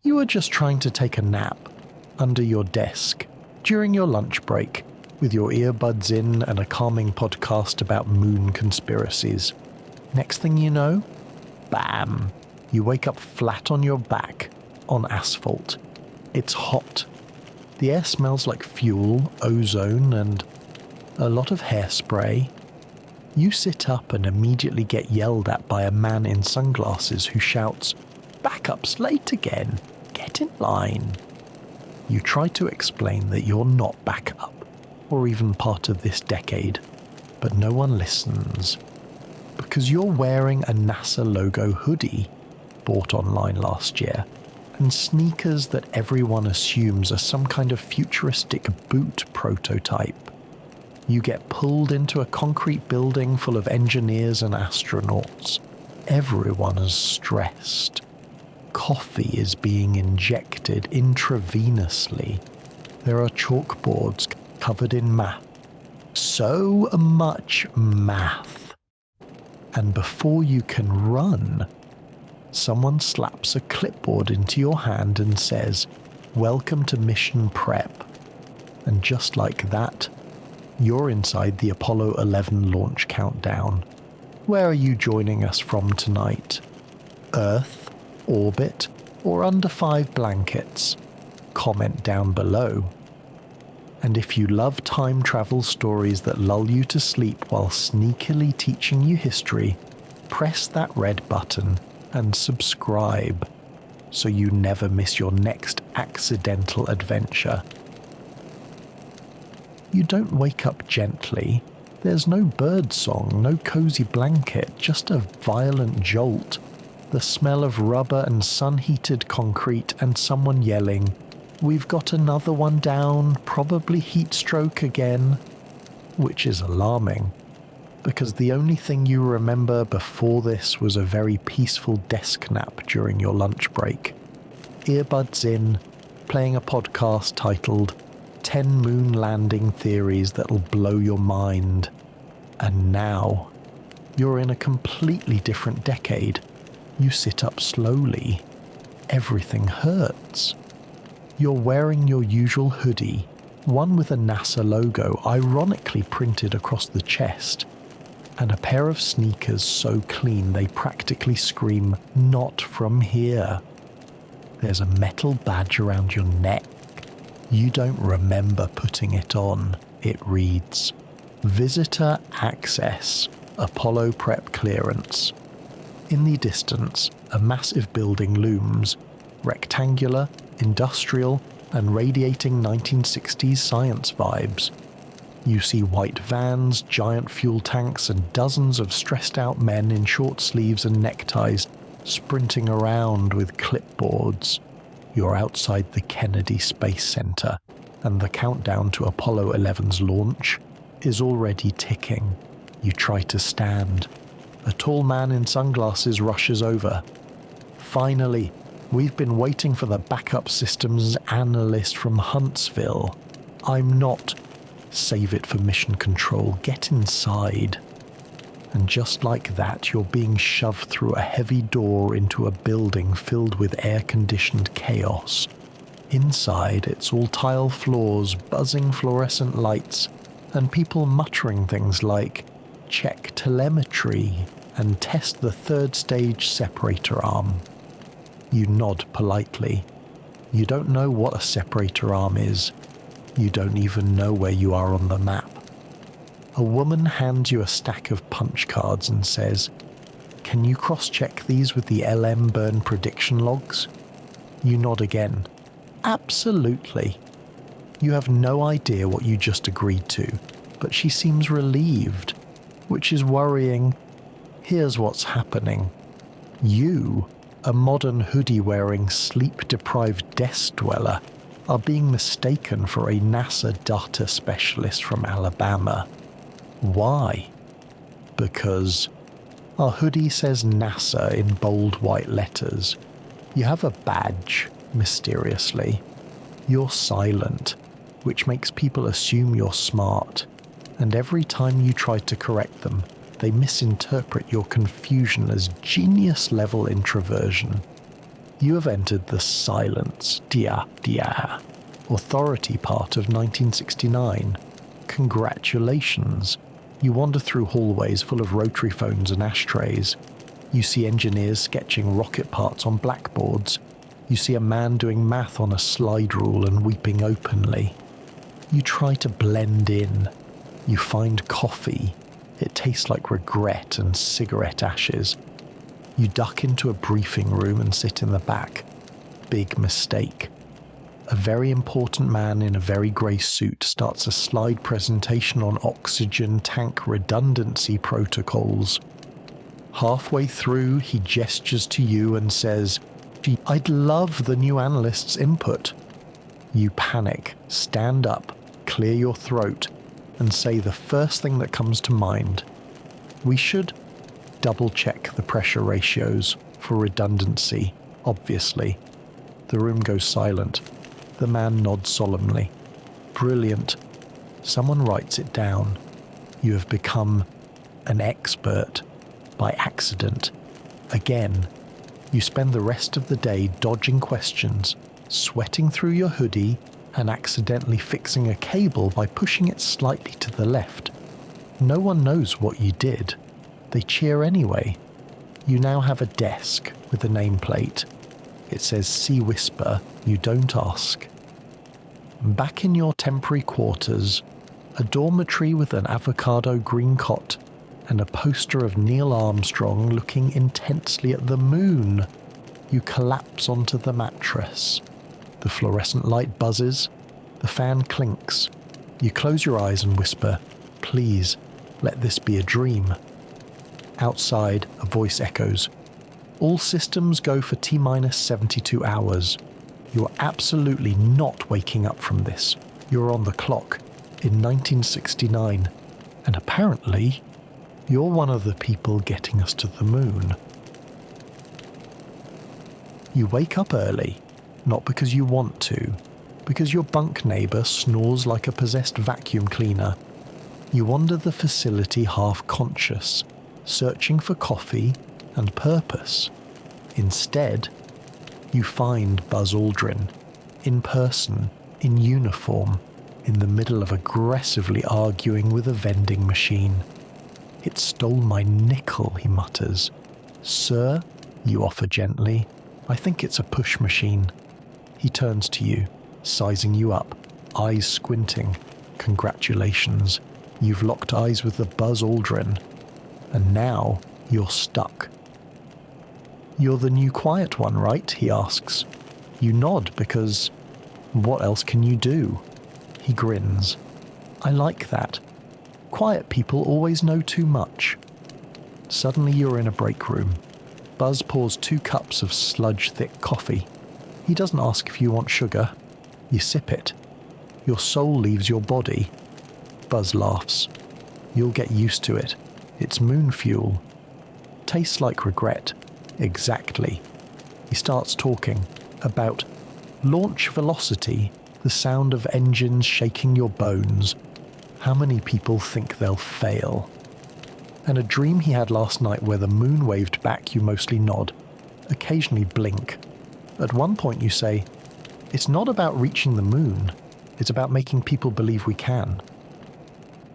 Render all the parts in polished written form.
You were just trying to take a nap under your desk during your lunch break with your earbuds in and a calming podcast about moon conspiracies. Next thing you know, bam, you wake up flat on your back on asphalt. It's hot. The air smells like fuel, ozone, and a lot of hairspray. You sit up and immediately get yelled at by a man in sunglasses who shouts, "Backup's late again. Get in line." You try to explain that you're not backup, or even part of this decade, but no one listens. Because you're wearing a NASA logo hoodie bought online last year, and sneakers that everyone assumes are some kind of futuristic boot prototype. You get pulled into a concrete building full of engineers and astronauts. Everyone is stressed. Coffee is being injected intravenously. There are chalkboards covered in math. So much math. And before you can run, someone slaps a clipboard into your hand and says, "Welcome to mission prep." And just like that, you're inside the Apollo 11 launch countdown. Where are you joining us from tonight? Earth, orbit, or under 5 blankets? Comment down below. And if you love time travel stories that lull you to sleep while sneakily teaching you history, press that red button and subscribe so you never miss your next accidental adventure. You don't wake up gently. There's no bird song, no cozy blanket, just a violent jolt. The smell of rubber and sun-heated concrete and someone yelling, "We've got another one down, probably heat stroke again," which is alarming, because the only thing you remember before this was a very peaceful desk nap during your lunch break. Earbuds in, playing a podcast titled 10 Moon Landing Theories That'll Blow Your Mind. And now, you're in a completely different decade. You sit up slowly. Everything hurts. You're wearing your usual hoodie, one with a NASA logo ironically printed across the chest, and a pair of sneakers so clean they practically scream, "Not from here." There's a metal badge around your neck. You don't remember putting it on. It reads, "Visitor Access, Apollo Prep Clearance." In the distance, a massive building looms, rectangular, industrial, and radiating 1960s science vibes. You see white vans, giant fuel tanks, and dozens of stressed-out men in short sleeves and neckties sprinting around with clipboards. You're outside the Kennedy Space Center, and the countdown to Apollo 11's launch is already ticking. You try to stand. A tall man in sunglasses rushes over. "Finally, we've been waiting for the backup systems analyst from Huntsville." "I'm not." "Save it for mission control. Get inside." And just like that, you're being shoved through a heavy door into a building filled with air-conditioned chaos. Inside, it's all tile floors, buzzing fluorescent lights, and people muttering things like, "Check telemetry," and "Test the third stage separator arm." You nod politely. You don't know what a separator arm is. You don't even know where you are on the map. A woman hands you a stack of punch cards and says, "Can you cross-check these with the LM burn prediction logs?" You nod again. "Absolutely." You have no idea what you just agreed to, but she seems relieved, which is worrying. Here's what's happening. You, a modern hoodie-wearing, sleep-deprived desk dweller, are being mistaken for a NASA data specialist from Alabama. Why? Because our hoodie says NASA in bold white letters. You have a badge, mysteriously. You're silent, which makes people assume you're smart, and every time you try to correct them, they misinterpret your confusion as genius-level introversion. You have entered the silence, dia, authority part of 1969. Congratulations. You wander through hallways full of rotary phones and ashtrays. You see engineers sketching rocket parts on blackboards. You see a man doing math on a slide rule and weeping openly. You try to blend in. You find coffee. It tastes like regret and cigarette ashes. You duck into a briefing room and sit in the back. Big mistake. A very important man in a very grey suit starts a slide presentation on oxygen tank redundancy protocols. Halfway through, he gestures to you and says, "Gee, I'd love the new analyst's input." You panic, stand up, clear your throat, and say the first thing that comes to mind. We should double-check the pressure ratios for redundancy, obviously. The room goes silent. The man nods solemnly. Brilliant. Someone writes it down. You have become an expert by accident. Again, you spend the rest of the day dodging questions, sweating through your hoodie, and accidentally fixing a cable by pushing it slightly to the left. No one knows what you did. They cheer anyway. You now have a desk with a nameplate. It says "See Whisper, you don't ask." Back in your temporary quarters, a dormitory with an avocado green cot and a poster of Neil Armstrong looking intensely at the moon. You collapse onto the mattress. The fluorescent light buzzes. The fan clinks. You close your eyes and whisper, "Please, let this be a dream." Outside, a voice echoes. All systems go for T-minus 72 hours. You're absolutely not waking up from this. You're on the clock in 1969, and apparently, you're one of the people getting us to the moon. You wake up early, not because you want to, because your bunk neighbour snores like a possessed vacuum cleaner. You wander the facility half-conscious, searching for coffee and purpose. Instead, you find Buzz Aldrin, in person, in uniform, in the middle of aggressively arguing with a vending machine. "It stole my nickel," he mutters. "Sir," you offer gently, "I think it's a push machine." He turns to you, sizing you up, eyes squinting. "Congratulations, you've locked eyes with the Buzz Aldrin. And now you're stuck." "You're the new quiet one, right?" he asks. You nod because what else can you do? He grins. "I like that. Quiet people always know too much." Suddenly you're in a break room. Buzz pours 2 cups of sludge-thick coffee. He doesn't ask if you want sugar. You sip it. Your soul leaves your body. Buzz laughs. "You'll get used to it. It's moon fuel." "Tastes like regret." "Exactly." He starts talking about launch velocity, the sound of engines shaking your bones. How many people think they'll fail? And a dream he had last night where the moon waved back. You mostly nod, occasionally blink. At one point you say, "It's not about reaching the moon. It's about making people believe we can."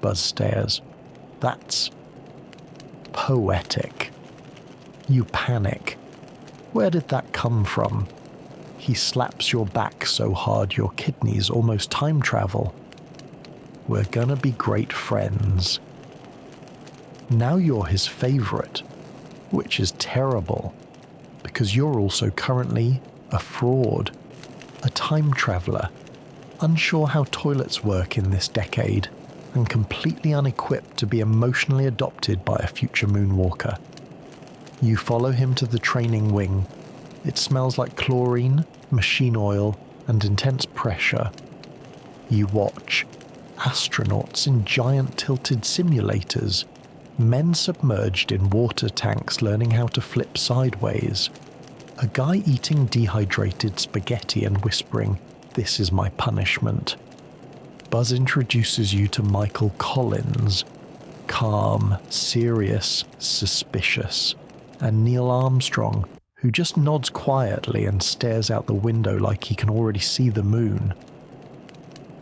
Buzz stares. "That's poetic." You panic. Where did that come from? He slaps your back so hard your kidneys almost time travel. "We're gonna be great friends." Now you're his favorite, which is terrible, because you're also currently a fraud, a time traveler, unsure how toilets work in this decade, and completely unequipped to be emotionally adopted by a future moonwalker. You follow him to the training wing. It smells like chlorine, machine oil, and intense pressure. You watch. Astronauts in giant tilted simulators. Men submerged in water tanks learning how to flip sideways. A guy eating dehydrated spaghetti and whispering, "This is my punishment." Buzz introduces you to Michael Collins. Calm, serious, suspicious. And Neil Armstrong, who just nods quietly and stares out the window like he can already see the moon.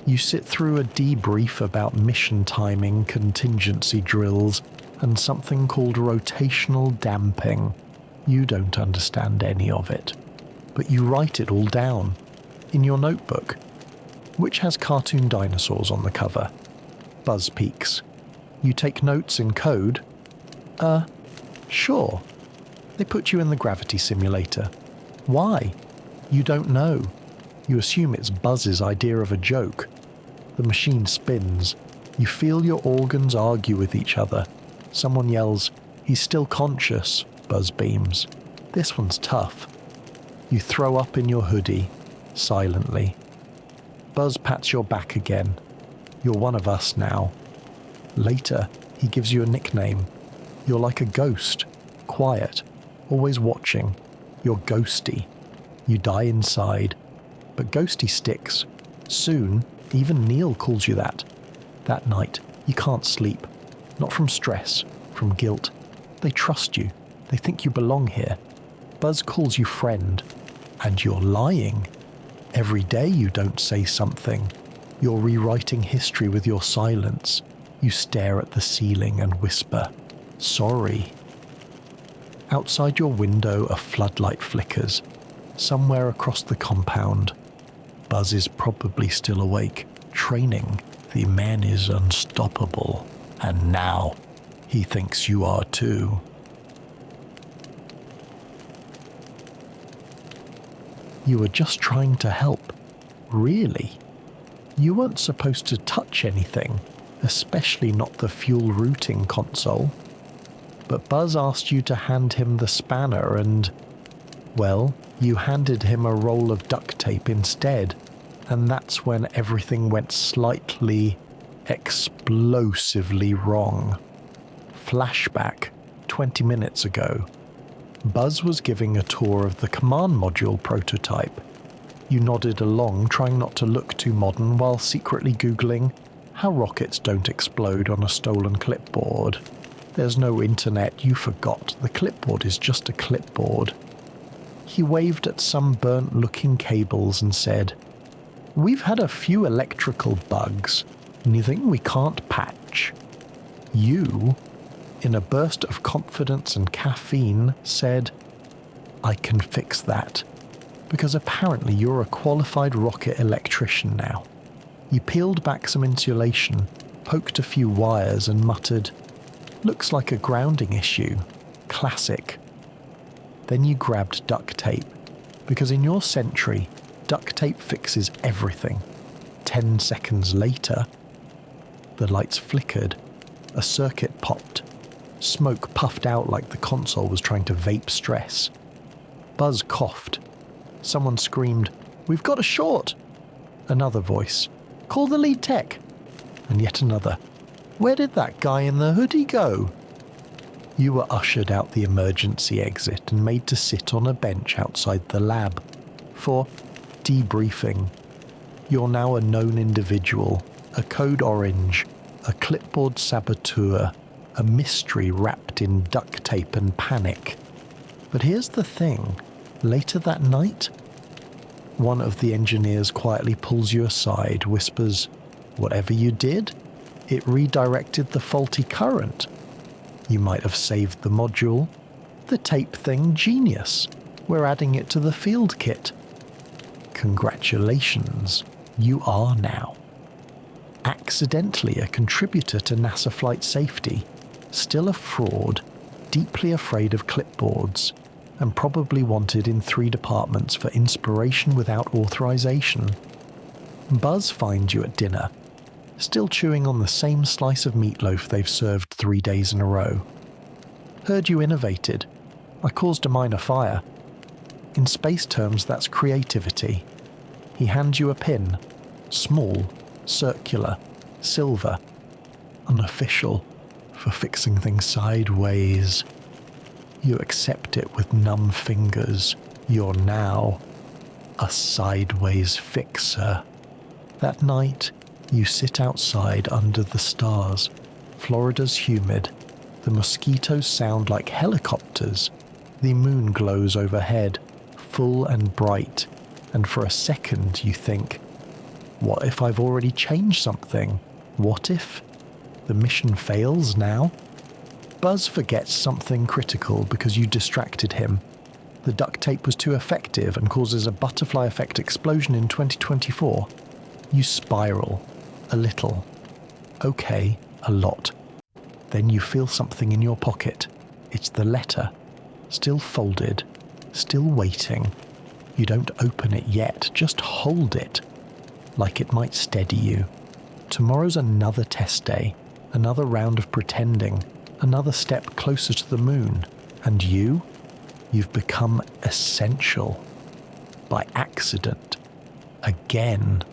You sit through a debrief about mission timing, contingency drills, and something called rotational damping. You don't understand any of it, but you write it all down in your notebook, which has cartoon dinosaurs on the cover. Buzz peeks. You take notes in code. Sure. They put you in the gravity simulator. Why? You don't know. You assume it's Buzz's idea of a joke. The machine spins. You feel your organs argue with each other. Someone yells, "He's still conscious," Buzz beams. "This one's tough." You throw up in your hoodie, silently. Buzz pats your back again. You're one of us now. Later, he gives you a nickname. You're like a ghost, quiet, always watching. You're ghosty. You die inside. But ghosty sticks. Soon, even Neil calls you that. That night, you can't sleep. Not from stress, from guilt. They trust you. They think you belong here. Buzz calls you friend. And you're lying. Every day you don't say something. You're rewriting history with your silence. You stare at the ceiling and whisper, "Sorry." Outside your window, a floodlight flickers. Somewhere across the compound. Buzz is probably still awake, training. The man is unstoppable. And now, he thinks you are too. You were just trying to help. Really? You weren't supposed to touch anything, especially not the fuel routing console. But Buzz asked you to hand him the spanner and, well, you handed him a roll of duct tape instead, and that's when everything went slightly, explosively wrong. Flashback, 20 minutes ago. Buzz was giving a tour of the command module prototype. You nodded along, trying not to look too modern while secretly Googling how rockets don't explode on a stolen clipboard. There's no internet, you forgot. The clipboard is just a clipboard. He waved at some burnt-looking cables and said, "We've had a few electrical bugs. Anything we can't patch." You, in a burst of confidence and caffeine, said, "I can fix that." Because apparently you're a qualified rocket electrician now. You peeled back some insulation, poked a few wires and muttered, "Looks like a grounding issue. Classic." Then you grabbed duct tape, because in your century, duct tape fixes everything. 10 seconds later, the lights flickered, a circuit popped, smoke puffed out like the console was trying to vape stress. Buzz coughed. Someone screamed, "We've got a short!" Another voice, "Call the lead tech!" And yet another, "Where did that guy in the hoodie go?" You were ushered out the emergency exit and made to sit on a bench outside the lab for debriefing. You're now a known individual, a code orange, a clipboard saboteur, a mystery wrapped in duct tape and panic. But here's the thing. Later that night, one of the engineers quietly pulls you aside, whispers, "Whatever you did, it redirected the faulty current. You might have saved the module. The tape thing, genius. We're adding it to the field kit. Congratulations, you are now accidentally a contributor to NASA flight safety, still a fraud, deeply afraid of clipboards, and probably wanted in 3 departments for inspiration without authorization. Buzz finds you at dinner, still chewing on the same slice of meatloaf they've served 3 days in a row. Heard you innovated. I caused a minor fire. In space terms, that's creativity. He hands you a pin. Small, circular, silver, unofficial, for fixing things sideways. You accept it with numb fingers. You're now a sideways fixer. That night, you sit outside under the stars. Florida's humid. The mosquitoes sound like helicopters. The moon glows overhead, full and bright, and for a second you think, what if I've already changed something? What if the mission fails now? Buzz forgets something critical because you distracted him. The duct tape was too effective and causes a butterfly effect explosion in 2024. You spiral. A little. Okay, a lot. Then you feel something in your pocket. It's the letter. Still folded. Still waiting. You don't open it yet, just hold it. Like it might steady you. Tomorrow's another test day. Another round of pretending. Another step closer to the moon. And you've become essential. By accident. Again.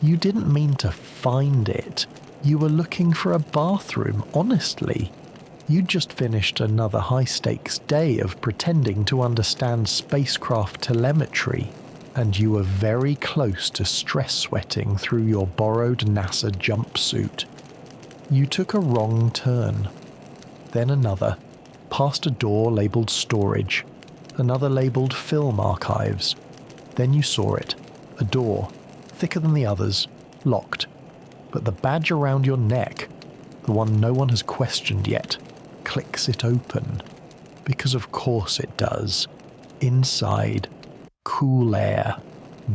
You didn't mean to find it. You were looking for a bathroom, honestly. You'd just finished another high-stakes day of pretending to understand spacecraft telemetry, and you were very close to stress sweating through your borrowed NASA jumpsuit. You took a wrong turn. Then another, past a door labelled storage, another labelled film archives. Then you saw it, a door, thicker than the others, locked. But the badge around your neck, the one no one has questioned yet, clicks it open. Because of course it does. Inside, cool air,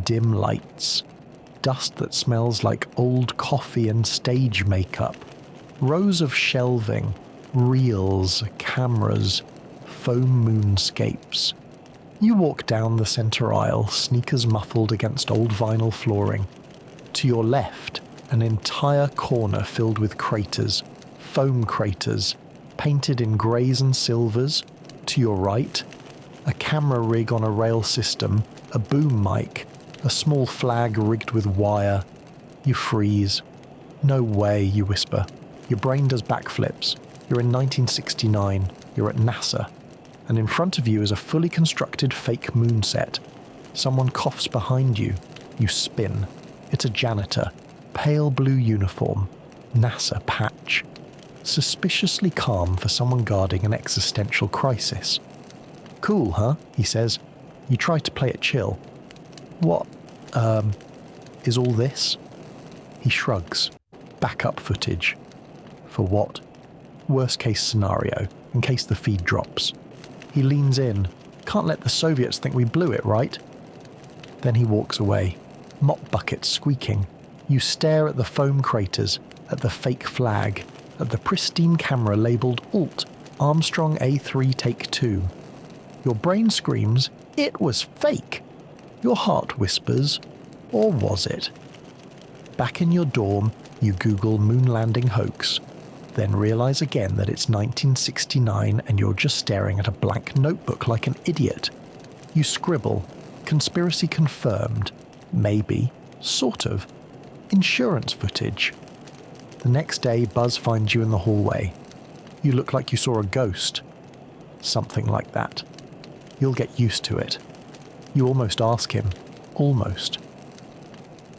dim lights, dust that smells like old coffee and stage makeup, rows of shelving, reels, cameras, foam moonscapes. You walk down the centre aisle, sneakers muffled against old vinyl flooring. To your left, an entire corner filled with craters, foam craters, painted in greys and silvers. To your right, a camera rig on a rail system, a boom mic, a small flag rigged with wire. You freeze. No way, you whisper. Your brain does backflips. You're in 1969. You're at NASA. And in front of you is a fully constructed fake moon set. Someone coughs behind you. You spin. It's a janitor. Pale blue uniform. NASA patch. Suspiciously calm for someone guarding an existential crisis. Cool, huh? He says. You try to play it chill. What, is all this? He shrugs. Backup footage. For what? Worst case scenario, in case the feed drops. He leans in. Can't let the Soviets think we blew it, right? Then he walks away. Mop buckets squeaking. You stare at the foam craters, at the fake flag, at the pristine camera labelled Alt, Armstrong A3 Take 2. Your brain screams, it was fake! Your heart whispers, or was it? Back in your dorm, you Google moon landing hoax, then realise again that it's 1969 and you're just staring at a blank notebook like an idiot. You scribble, conspiracy confirmed, maybe, sort of, insurance footage. The next day, Buzz finds you in the hallway. You look like you saw a ghost. Something like that. You'll get used to it. You almost ask him. Almost.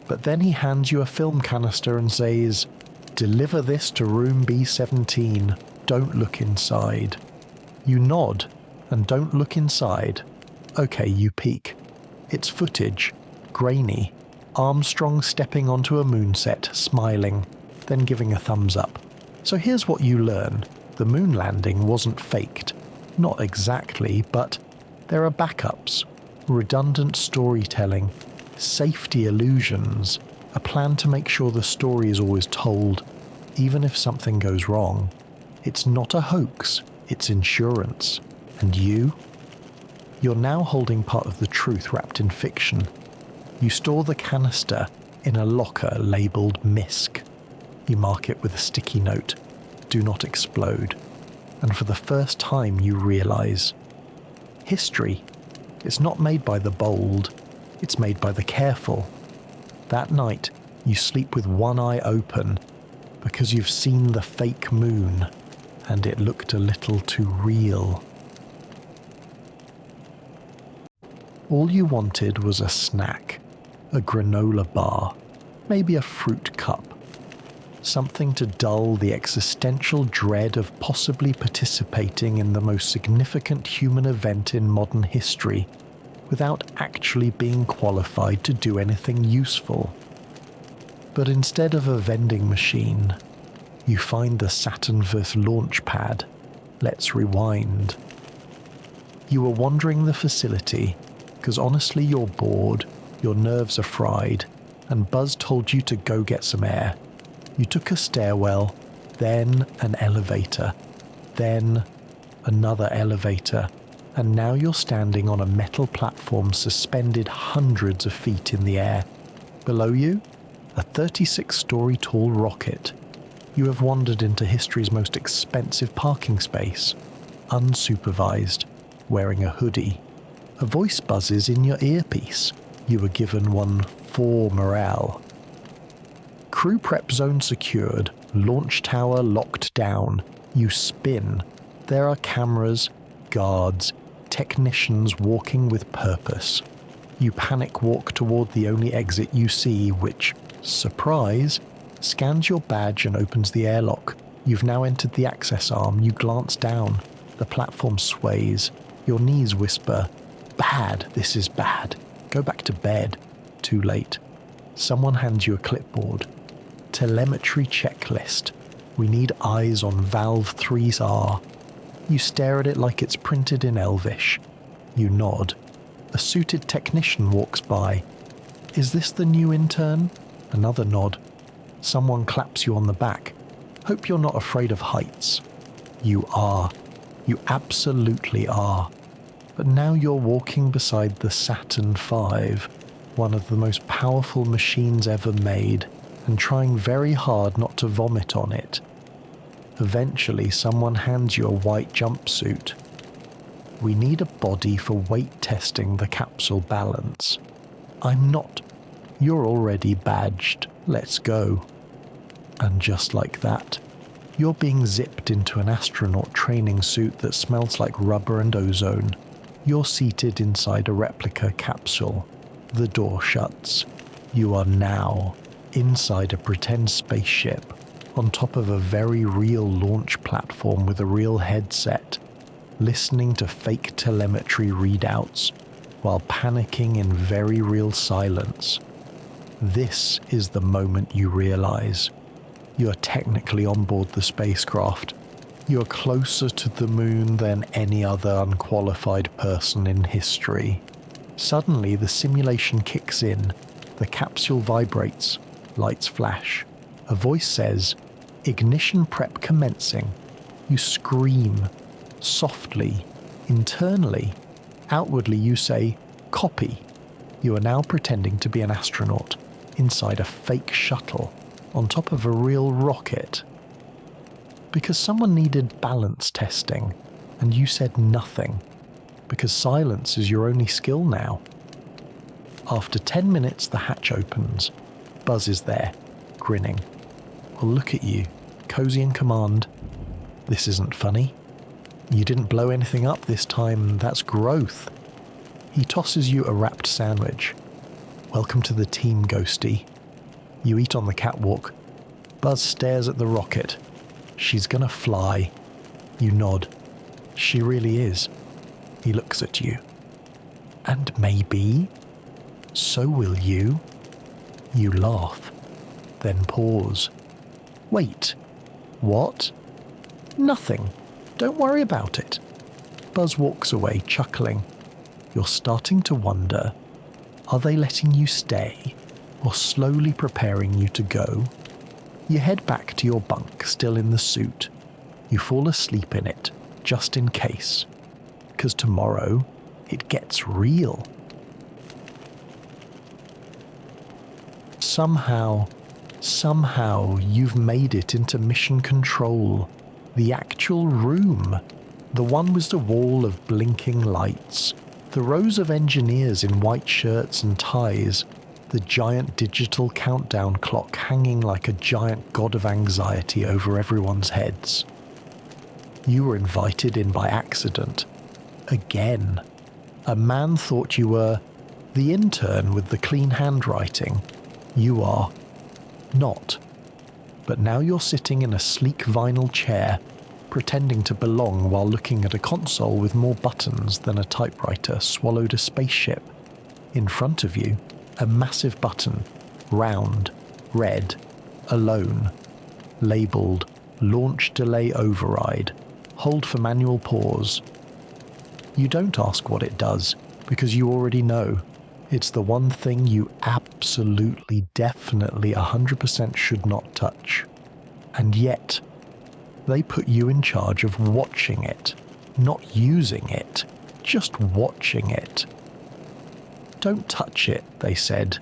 But then he hands you a film canister and says, "Deliver this to room B17. Don't look inside." You nod and don't look inside. Okay, you peek. It's footage. Grainy. Armstrong stepping onto a moonset, smiling, then giving a thumbs up. So here's what you learn. The moon landing wasn't faked. Not exactly, but there are backups, redundant storytelling, safety illusions, a plan to make sure the story is always told, even if something goes wrong. It's not a hoax, it's insurance. And you're now holding part of the truth wrapped in fiction. You store the canister in a locker labelled MISC. You mark it with a sticky note, "Do not explode." And for the first time you realise, history, it's not made by the bold, it's made by the careful. That night, you sleep with one eye open because you've seen the fake moon and it looked a little too real. All you wanted was a snack, a granola bar, maybe a fruit cup. Something to dull the existential dread of possibly participating in the most significant human event in modern history without actually being qualified to do anything useful. But instead of a vending machine, you find the Saturn V launch pad. Let's rewind. You were wandering the facility because honestly you're bored, your nerves are fried, and Buzz told you to go get some air. You took a stairwell, then an elevator, then another elevator, and now you're standing on a metal platform suspended hundreds of feet in the air. Below you, a 36-story tall rocket. You have wandered into history's most expensive parking space, unsupervised, wearing a hoodie. A voice buzzes in your earpiece. You were given one for morale. Crew prep zone secured, launch tower locked down. You spin. There are cameras, guards, technicians walking with purpose. You panic walk toward the only exit you see, which, surprise, scans your badge and opens the airlock. You've now entered the access arm. You glance down. The platform sways. Your knees whisper, "Bad, this is bad. Go back to bed." Too late. Someone hands you a clipboard. Telemetry checklist. We need eyes on Valve 3's R. You stare at it like it's printed in Elvish. You nod. A suited technician walks by. "Is this the new intern?" Another nod. Someone claps you on the back. "Hope you're not afraid of heights." You are. You absolutely are. But now you're walking beside the Saturn V, one of the most powerful machines ever made, and trying very hard not to vomit on it. Eventually, someone hands you a white jumpsuit. "We need a body for weight testing the capsule balance." "I'm not." "You're already badged. Let's go." And just like that, you're being zipped into an astronaut training suit that smells like rubber and ozone. You're seated inside a replica capsule. The door shuts. You are now inside a pretend spaceship, on top of a very real launch platform with a real headset, listening to fake telemetry readouts while panicking in very real silence. This is the moment you realize you're technically on board the spacecraft. You're closer to the moon than any other unqualified person in history. Suddenly, the simulation kicks in. The capsule vibrates. Lights flash. A voice says, "Ignition prep commencing." You scream. Softly. Internally. Outwardly you say, "Copy." You are now pretending to be an astronaut, inside a fake shuttle, on top of a real rocket. Because someone needed balance testing, and you said nothing, because silence is your only skill now. After 10 minutes, the hatch opens. Buzz is there, grinning. "Well, look at you, cozy in command. This isn't funny. You didn't blow anything up this time, that's growth." He tosses you a wrapped sandwich. "Welcome to the team, Ghosty." You eat on the catwalk. Buzz stares at the rocket. "She's gonna fly." You nod. "She really is." He looks at you. "And maybe so will you." You laugh, then pause. "Wait, what?" "Nothing. Don't worry about it." Buzz walks away, chuckling. You're starting to wonder, are they letting you stay, or slowly preparing you to go? You head back to your bunk, still in the suit. You fall asleep in it, just in case. 'Cause tomorrow, it gets real. Somehow, you've made it into mission control. The actual room. The one with the wall of blinking lights. The rows of engineers in white shirts and ties. The giant digital countdown clock hanging like a giant god of anxiety over everyone's heads. You were invited in by accident. Again. A man thought you were the intern with the clean handwriting. You are not. But now you're sitting in a sleek vinyl chair, pretending to belong while looking at a console with more buttons than a typewriter swallowed a spaceship. In front of you, a massive button, round, red, alone, labelled Launch Delay Override, hold for manual pause. You don't ask what it does, because you already know. It's the one thing you absolutely, definitely, 100% should not touch. And yet, they put you in charge of watching it, not using it, just watching it. Don't touch it, they said.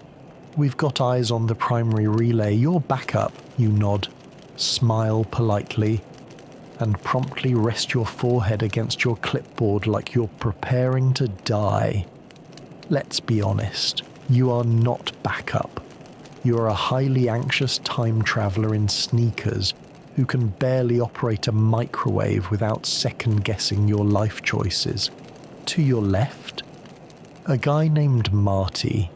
We've got eyes on the primary relay. You're back up. You nod, smile politely, and promptly rest your forehead against your clipboard like you're preparing to die. Let's be honest, you are not backup. You are a highly anxious time traveller in sneakers who can barely operate a microwave without second-guessing your life choices. To your left, a guy named Marty,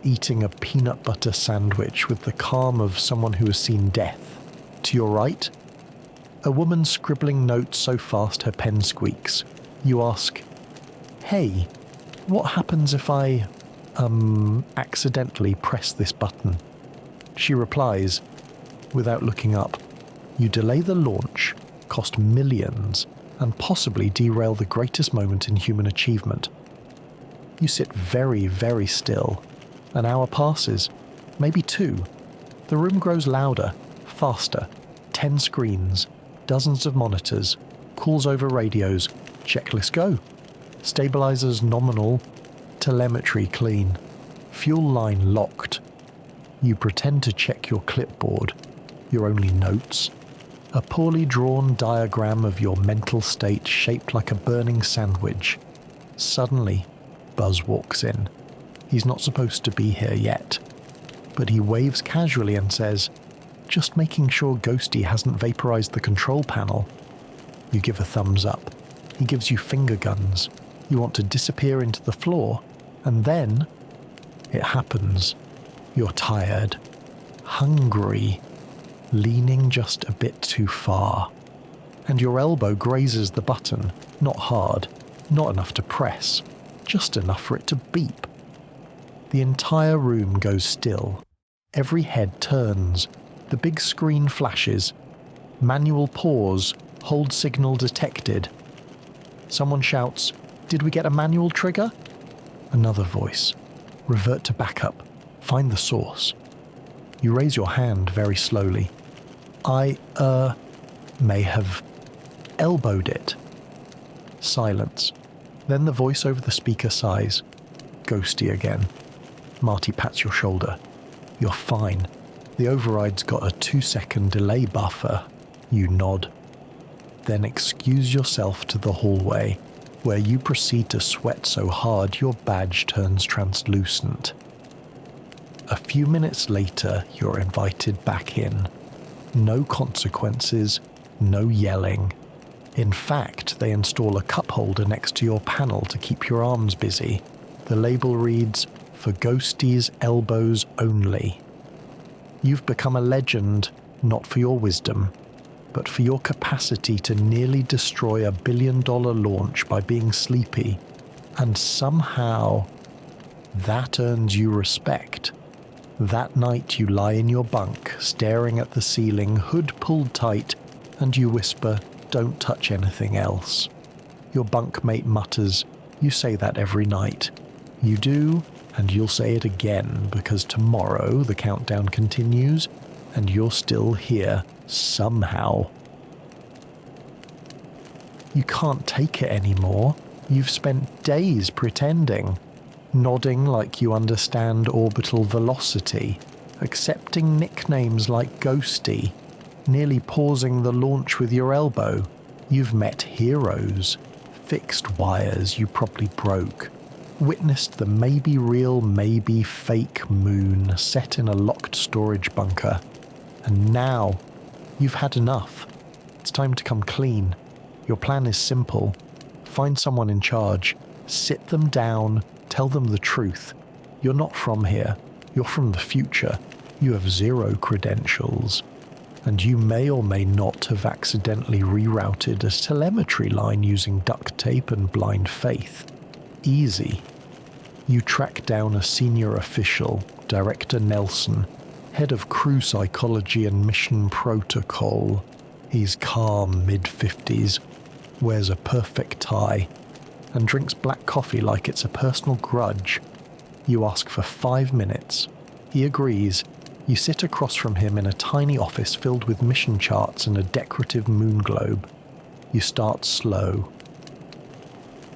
eating a peanut butter sandwich with the calm of someone who has seen death. To your right, a woman scribbling notes so fast her pen squeaks. You ask, "Hey, what happens if I, accidentally press this button?" She replies, without looking up, "You delay the launch, cost millions, and possibly derail the greatest moment in human achievement." You sit very, very still. An hour passes, maybe 2. The room grows louder, faster. 10 screens, dozens of monitors, calls over radios, checklist go. Stabilizers nominal, telemetry clean, fuel line locked. You pretend to check your clipboard, your only notes. A poorly drawn diagram of your mental state shaped like a burning sandwich. Suddenly, Buzz walks in. He's not supposed to be here yet, but he waves casually and says, "Just making sure Ghosty hasn't vaporized the control panel." You give a thumbs up. He gives you finger guns. You want to disappear into the floor, and then it happens. You're tired, hungry, leaning just a bit too far, and your elbow grazes the button, not hard, not enough to press, just enough for it to beep. The entire room goes still. Every head turns. The big screen flashes. Manual pause. Hold signal detected. Someone shouts, "Did we get a manual trigger?" Another voice. "Revert to backup. Find the source." You raise your hand very slowly. "I, may have elbowed it." Silence. Then the voice over the speaker sighs. "Ghosty again." Marty pats your shoulder. "You're fine. The override's got a 2-second delay buffer." You nod. Then excuse yourself to the hallway, where you proceed to sweat so hard your badge turns translucent. A few minutes later, you're invited back in. No consequences, no yelling. In fact, they install a cup holder next to your panel to keep your arms busy. The label reads, "For Ghosty's elbows only." You've become a legend, not for your wisdom, but for your capacity to nearly destroy a billion-dollar launch by being sleepy, and somehow that earns you respect. That night you lie in your bunk, staring at the ceiling, hood pulled tight, and you whisper, "Don't touch anything else." Your bunkmate mutters, "You say that every night." You do, and you'll say it again, because tomorrow the countdown continues, and you're still here, somehow. You can't take it anymore. You've spent days pretending, nodding like you understand orbital velocity, accepting nicknames like Ghosty, nearly pausing the launch with your elbow. You've met heroes, fixed wires you probably broke, witnessed the maybe real, maybe fake moon set in a locked storage bunker. And now, you've had enough. It's time to come clean. Your plan is simple. Find someone in charge, sit them down, tell them the truth. You're not from here. You're from the future. You have 0 credentials. and you may or may not have accidentally rerouted a telemetry line using duct tape and blind faith. Easy. You track down a senior official, Director Nelson, head of crew psychology and mission protocol. He's calm, mid-50s, wears a perfect tie, and drinks black coffee like it's a personal grudge. You ask for 5 minutes. He agrees. You sit across from him in a tiny office filled with mission charts and a decorative moon globe. You start slow.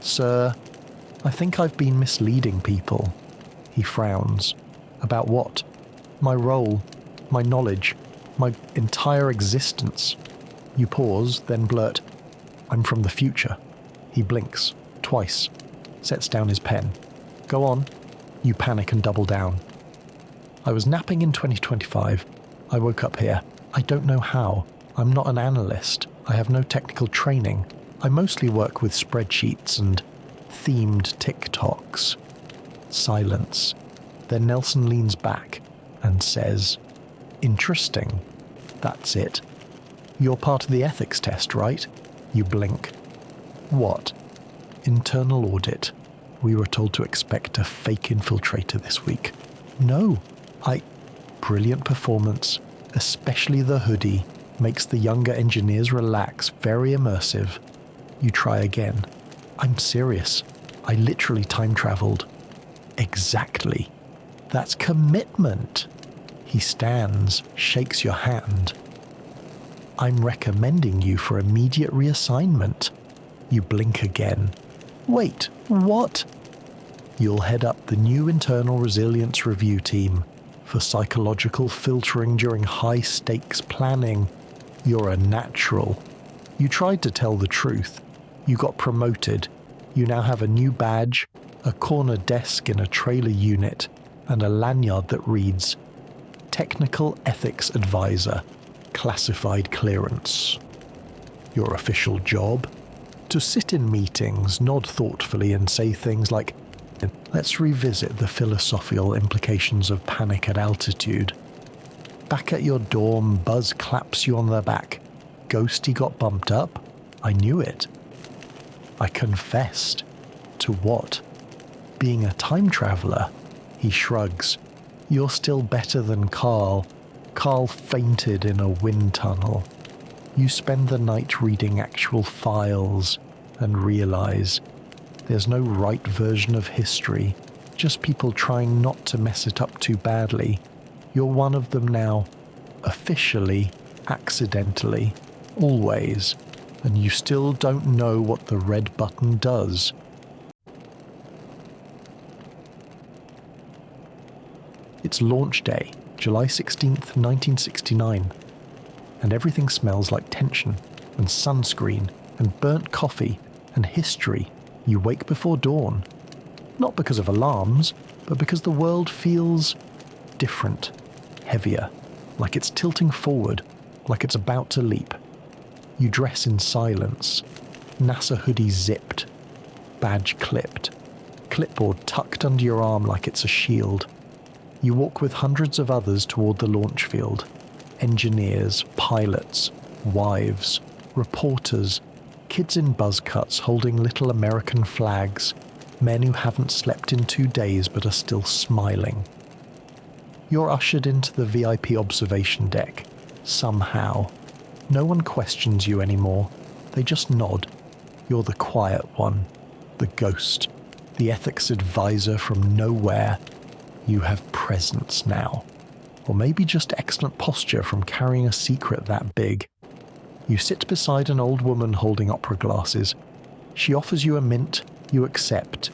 "Sir, I think I've been misleading people." He frowns. "About what?" "My role, my knowledge, my entire existence." You pause, then blurt, "I'm from the future." He blinks, twice, sets down his pen. "Go on." You panic and double down. "I was napping in 2025. I woke up here. I don't know how. I'm not an analyst. I have no technical training. I mostly work with spreadsheets and themed TikToks." Silence. Then Nelson leans back and says, "Interesting. That's it. You're part of the ethics test, right?" You blink. "What?" "Internal audit. We were told to expect a fake infiltrator this week." "No, Brilliant performance, especially the hoodie, makes the younger engineers relax, very immersive." You try again. "I'm serious. I literally time traveled." "Exactly. That's commitment." He stands, shakes your hand. "I'm recommending you for immediate reassignment." You blink again. "Wait, what?" "You'll head up the new internal resilience review team for psychological filtering during high-stakes planning. You're a natural. You tried to tell the truth. You got promoted. You now have a new badge, a corner desk in a trailer unit, and a lanyard that reads, Technical Ethics Advisor, Classified Clearance. Your official job? To sit in meetings, nod thoughtfully and say things like, let's revisit the philosophical implications of panic at altitude. Back at your dorm, Buzz claps you on the back. Ghosty got bumped up? I knew it. I confessed. To what? Being a time traveler. He shrugs. You're still better than Carl. Carl fainted in a wind tunnel. You spend the night reading actual files and realize there's no right version of history, just people trying not to mess it up too badly. You're one of them now, officially, accidentally, always, and you still don't know what the red button does. It's launch day, July 16th, 1969, and everything smells like tension and sunscreen and burnt coffee and history. You wake before dawn, not because of alarms, but because the world feels different, heavier, like it's tilting forward, like it's about to leap. You dress in silence, NASA hoodie zipped, badge clipped, clipboard tucked under your arm like it's a shield. You walk with hundreds of others toward the launch field. Engineers, pilots, wives, reporters, kids in buzz cuts holding little American flags, men who haven't slept in 2 days but are still smiling. You're ushered into the VIP observation deck, somehow. No one questions you anymore. They just nod. You're the quiet one, the ghost, the ethics advisor from nowhere. You have presence now. Or maybe just excellent posture from carrying a secret that big. You sit beside an old woman holding opera glasses. She offers you a mint. You accept.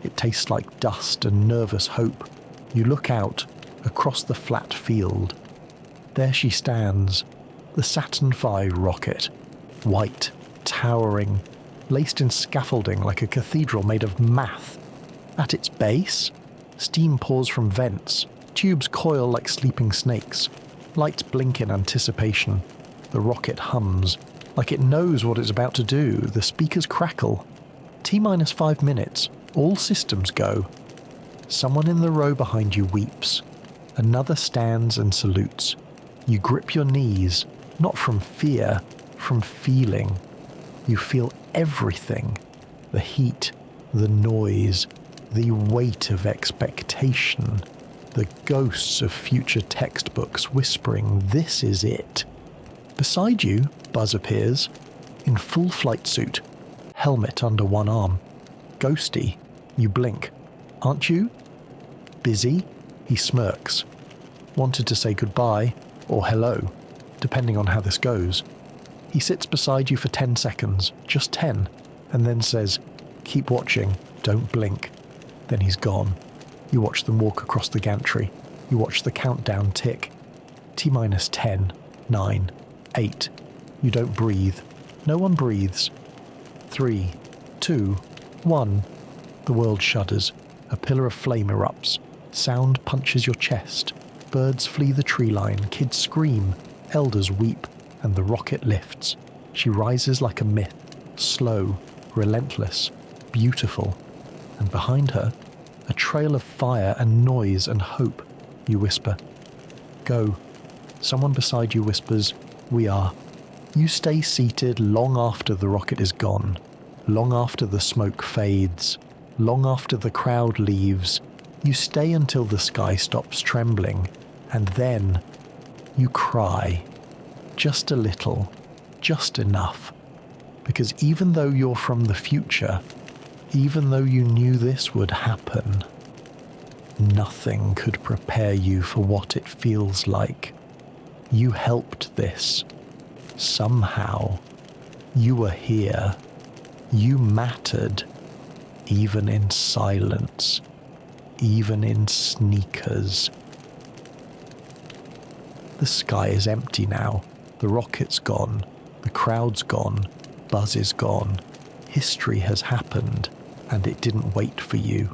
It tastes like dust and nervous hope. You look out, across the flat field. There she stands, the Saturn V rocket, white, towering, laced in scaffolding like a cathedral made of math. At its base, steam pours from vents, tubes coil like sleeping snakes, lights blink in anticipation. The rocket hums, like it knows what it's about to do. The speakers crackle. T-minus 5 minutes, all systems go. Someone in the row behind you weeps. Another stands and salutes. You grip your knees, not from fear, from feeling. You feel everything. The heat, the noise, the weight of expectation, the ghosts of future textbooks whispering, "This is it." Beside you, Buzz appears, in full flight suit, helmet under one arm. Ghosty, you blink. "Aren't you?" "Busy?" He smirks. "Wanted to say goodbye, or hello, depending on how this goes." He sits beside you for 10 seconds, just 10, and then says, "Keep watching, don't blink." Then he's gone. You watch them walk across the gantry. You watch the countdown tick. T-minus 10, 9, 8. You don't breathe. No one breathes. 3, 2, 1. The world shudders. A pillar of flame erupts. Sound punches your chest. Birds flee the tree line. Kids scream. Elders weep. And the rocket lifts. She rises like a myth. Slow, relentless, beautiful. And behind her, a trail of fire and noise and hope. You whisper, "Go." Someone beside you whispers, "We are." You stay seated long after the rocket is gone, long after the smoke fades, long after the crowd leaves. You stay until the sky stops trembling, and then you cry. Just a little, just enough. Because even though you're from the future, even though you knew this would happen, nothing could prepare you for what it feels like. You helped this. Somehow. You were here. You mattered. Even in silence. Even in sneakers. The sky is empty now. The rocket's gone. The crowd's gone. Buzz is gone. History has happened, and it didn't wait for you.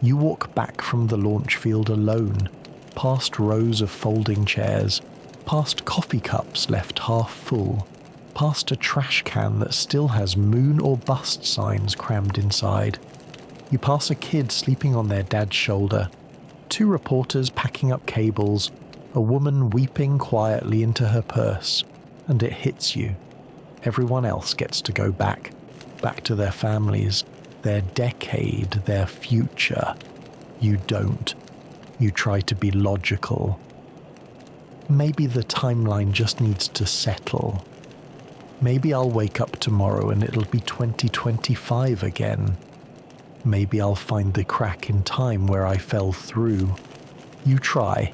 You walk back from the launch field alone, past rows of folding chairs, past coffee cups left half full, past a trash can that still has moon or bust signs crammed inside. You pass a kid sleeping on their dad's shoulder, 2 reporters packing up cables, a woman weeping quietly into her purse, and it hits you. Everyone else gets to go back to their families, their decade, their future. You don't. You try to be logical. Maybe the timeline just needs to settle. Maybe I'll wake up tomorrow and it'll be 2025 again. Maybe I'll find the crack in time where I fell through. You try.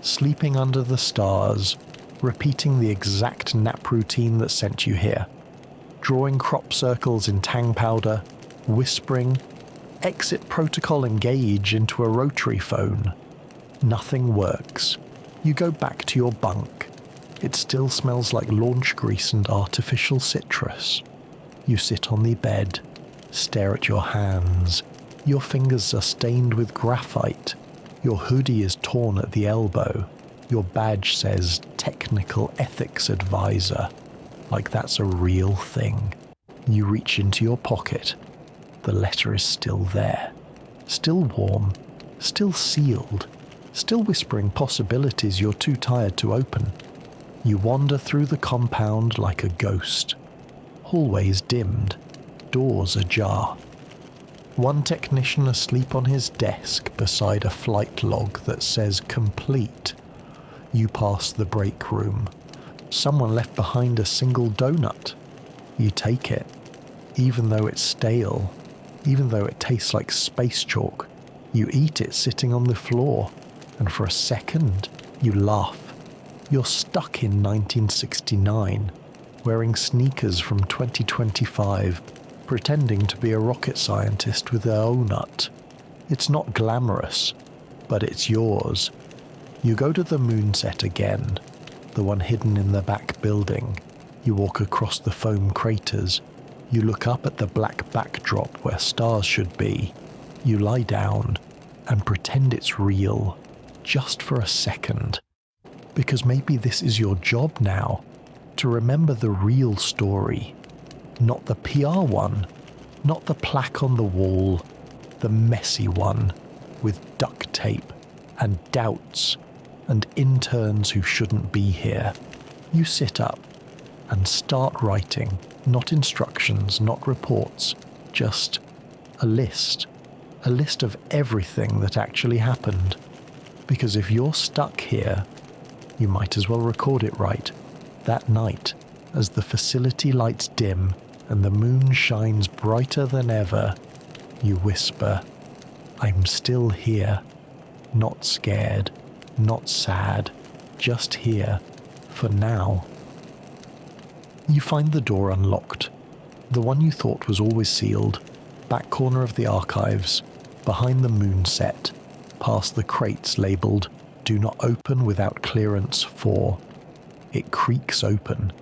Sleeping under the stars, repeating the exact nap routine that sent you here. Drawing crop circles in tang powder, whispering, "Exit protocol engage" into a rotary phone. Nothing works. You go back to your bunk. It still smells like launch grease and artificial citrus. You sit on the bed, stare at your hands. Your fingers are stained with graphite. Your hoodie is torn at the elbow. Your badge says Technical Ethics Advisor, like that's a real thing. You reach into your pocket. The letter is still there. Still warm. Still sealed. Still whispering possibilities you're too tired to open. You wander through the compound like a ghost. Hallways dimmed. Doors ajar. One technician asleep on his desk beside a flight log that says complete. You pass the break room. Someone left behind a single donut. You take it, even though it's stale, even though it tastes like space chalk. You eat it sitting on the floor, and for a second, you laugh. You're stuck in 1969, wearing sneakers from 2025, pretending to be a rocket scientist with a donut. It's not glamorous, but it's yours. You go to the moonset again, the one hidden in the back building. You walk across the foam craters. You look up at the black backdrop where stars should be. You lie down and pretend it's real, just for a second. Because maybe this is your job now, to remember the real story. Not the PR one, not the plaque on the wall, the messy one, with duct tape and doubts and interns who shouldn't be here. You sit up and start writing, not instructions, not reports, just a list of everything that actually happened. Because if you're stuck here, you might as well record it right. That night, as the facility lights dim and the moon shines brighter than ever, you whisper, "I'm still here, not scared, not sad, just here, for now." You find the door unlocked, the one you thought was always sealed, back corner of the archives, behind the moon set, past the crates labelled "Do not open without clearance 4." It creaks open.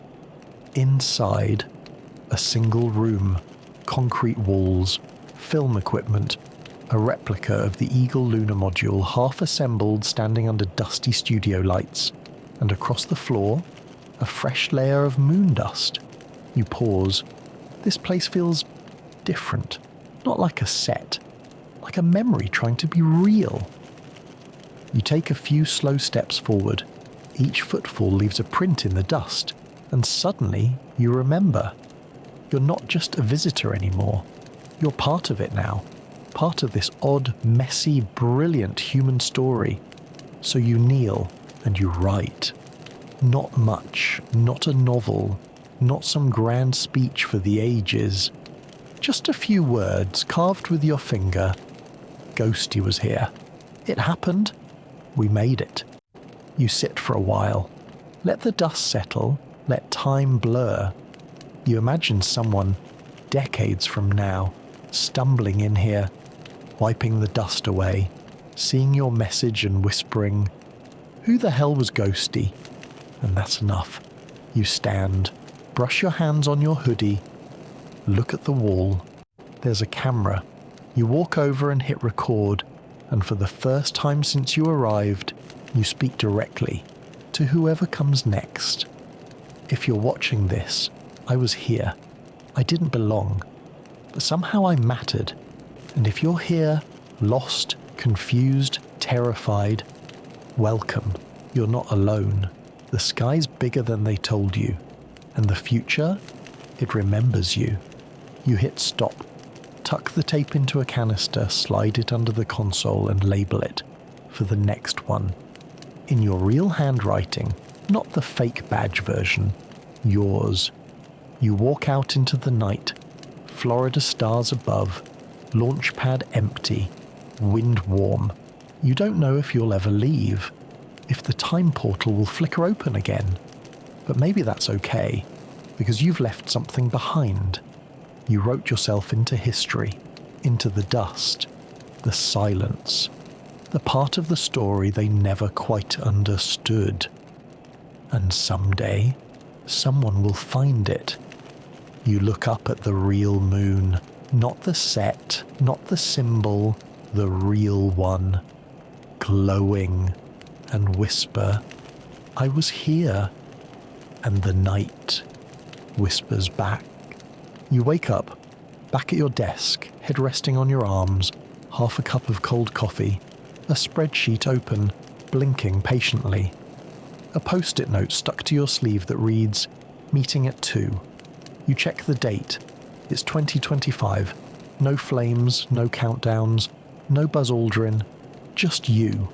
Inside, a single room, concrete walls, film equipment, a replica of the Eagle lunar module half assembled standing under dusty studio lights, and across the floor, a fresh layer of moon dust. You pause. This place feels different, not like a set, like a memory trying to be real. You take a few slow steps forward. Each footfall leaves a print in the dust, and suddenly you remember. You're not just a visitor anymore. You're part of it now, part of this odd, messy, brilliant human story. So you kneel and you write. Not much, not a novel, not some grand speech for the ages. Just a few words carved with your finger. Ghosty was here. It happened. We made it. You sit for a while. Let the dust settle. Let time blur. You imagine someone, decades from now, stumbling in here, wiping the dust away, seeing your message and whispering, "Who the hell was Ghosty?" And that's enough. You stand, brush your hands on your hoodie, look at the wall. There's a camera. You walk over and hit record, and for the first time since you arrived, you speak directly to whoever comes next. If you're watching this, I was here. I didn't belong, but somehow I mattered. And if you're here, lost, confused, terrified, welcome. You're not alone. The sky's bigger than they told you, and the future, it remembers you. You hit stop, tuck the tape into a canister, slide it under the console and label it for the next one. In your real handwriting, not the fake badge version, yours. You walk out into the night, Florida stars above, launch pad empty, wind warm. You don't know if you'll ever leave, if the time portal will flicker open again. But maybe that's okay, because you've left something behind. You wrote yourself into history, into the dust, the silence, the part of the story they never quite understood. And someday, someone will find it. You look up at the real moon, not the set, not the symbol, the real one, glowing, and whisper, "I was here." And the night whispers back. You wake up, back at your desk, head resting on your arms, half a cup of cold coffee, a spreadsheet open, blinking patiently. A post-it note stuck to your sleeve that reads, "Meeting at 2. You check the date. It's 2025. No flames, no countdowns, no Buzz Aldrin, just you,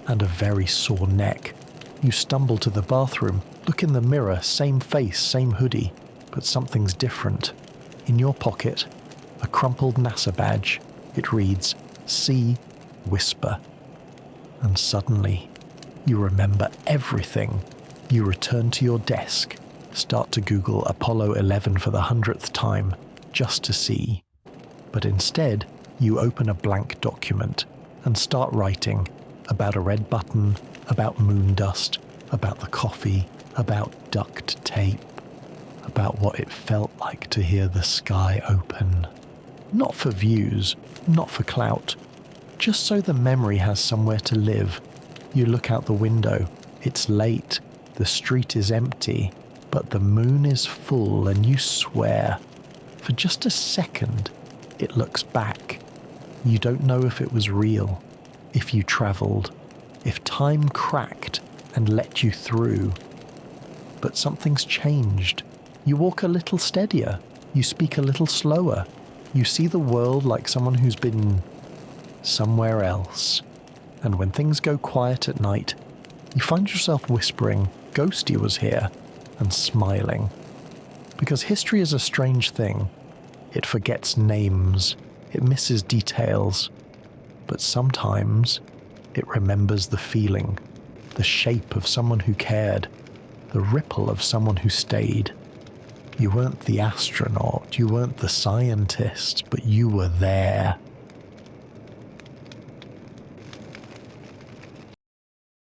and a very sore neck. You stumble to the bathroom, look in the mirror, same face, same hoodie, but something's different. In your pocket, a crumpled NASA badge. It reads, "See, Whisper." And suddenly, you remember everything. You return to your desk, start to Google Apollo 11 for the 100th time, just to see. But instead, you open a blank document and start writing about a red button, about moon dust, about the coffee, about duct tape, about what it felt like to hear the sky open. Not for views, not for clout, just so the memory has somewhere to live. You look out the window. It's late, the street is empty, but the moon is full, and you swear. For just a second, it looks back. You don't know if it was real, if you travelled, if time cracked and let you through. But something's changed. You walk a little steadier. You speak a little slower. You see the world like someone who's been somewhere else. And when things go quiet at night, you find yourself whispering, "Ghosty was here," and smiling. Because history is a strange thing. It forgets names. It misses details. But sometimes it remembers the feeling, the shape of someone who cared, the ripple of someone who stayed. You weren't the astronaut, you weren't the scientist, but you were there.